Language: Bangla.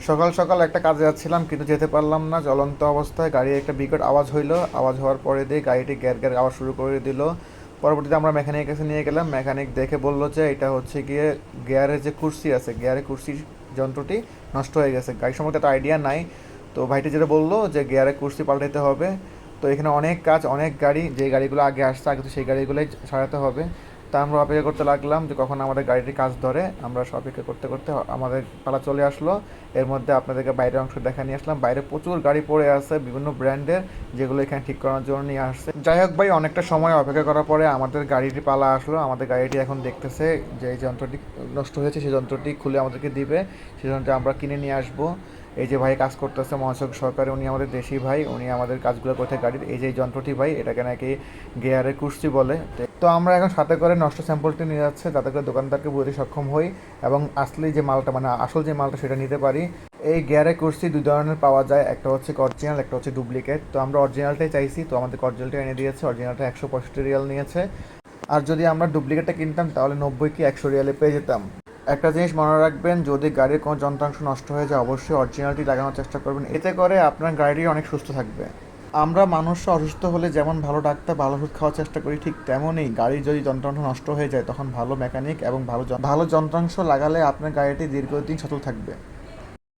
সকাল সকাল একটা কাজে যাচ্ছিলাম কিন্তু যেতে পারলাম না, জ্বলন্ত অবস্থায় গাড়ির একটা বিকট আওয়াজ হইলো। আওয়াজ হওয়ার পরে দিয়ে গাড়িটি গ্যার গ্যার আওয়াজ শুরু করে দিল। পরবর্তীতে আমরা মেকানিকের কাছে নিয়ে গেলাম। মেকানিক দেখে বললো যে এটা হচ্ছে গিয়ে গিয়ারের যে কুর্সি আছে, গিয়ারের কুর্সির যন্ত্রটি নষ্ট হয়ে গেছে। গাড়ি সম্পর্কে একটা আইডিয়া নাই। তো ভাইটি যেটা বললো যে গিয়ারের কুর্সি পাল্টাতে হবে। তো এখানে অনেক কাজ, অনেক গাড়ি, যে গাড়িগুলো আগে আসছে আগে তো সেই গাড়িগুলোই সারাতে হবে। তা আমরা অপেক্ষা করতে লাগলাম যে কখন আমাদের গাড়িটি কাজ ধরে। আমরা সব অপেক্ষা করতে করতে আমাদের পালা চলে আসলো। এর মধ্যে আপনাদেরকে বাইরের অংশ দেখা নিয়ে আসলাম। বাইরে প্রচুর গাড়ি পড়ে আছে বিভিন্ন ব্র্যান্ডের, যেগুলো এখানে ঠিক করার জন্য নিয়ে আসছে। যাই হোক ভাই, অনেকটা সময় অপেক্ষা করার পরে আমাদের গাড়িটি পালা আসলো। আমাদের গাড়িটি এখন দেখতেছে যে এই যন্ত্রটি নষ্ট হয়েছে, সেই যন্ত্রটি খুলে আমাদেরকে দিবে। সেই যন্ত্রটি আমরা কিনে নিয়ে আসবো। এই যে ভাই কাজ করতেছে মহাসড়ক সরকারে, উনি আমাদের দেশি ভাই, উনি আমাদের কাজগুলো করতে গাড়ির। এই যে এই যন্ত্রটি ভাই, এটাকে নাকি গিয়ারের কুর্সি বলে। তো আমরা এখন সাথে করে নষ্ট স্যাম্পলটি নিয়ে যাচ্ছে যাতে করে দোকানদারকে বুঝতে সক্ষম হই এবং আসলে যে মালটা মানে আসল যে মালটা সেটা নিতে পারি। এই গিয়ারের কুর্সি দুই ধরনের পাওয়া যায়, একটা হচ্ছে অরিজিনাল, একটা হচ্ছে ডুপ্লিকেট। তো আমরা অরিজিনালটাই চাইছি, তো আমাদের অরিজিনালটা এনে দিয়েছে। অরিজিনালটা 165 রিয়াল নিয়েছে। আর যদি আমরা ডুপ্লিকেটটা কিনতাম তাহলে 90 কি 100 রিয়ালে পেয়ে যেতাম। একটা জিনিস মনে রাখবেন, যদি গাড়ির কোনো যন্ত্রাংশ নষ্ট হয়ে যায় অবশ্যই অরিজিনালটি লাগানোর চেষ্টা করবেন, এতে করে আপনার গাড়িটি অনেক সুস্থ থাকবে। আমরা মানুষরা অসুস্থ হলে যেমন ভালো ডাক্তার ভালো ওষুধ খাওয়ার চেষ্টা করি, ঠিক তেমনই গাড়ির যদি যন্ত্রাংশ নষ্ট হয়ে যায় তখন ভালো মেকানিক এবং ভালো যন্ত্রাংশ লাগালে আপনার গাড়িটি দীর্ঘদিন সচল থাকবে।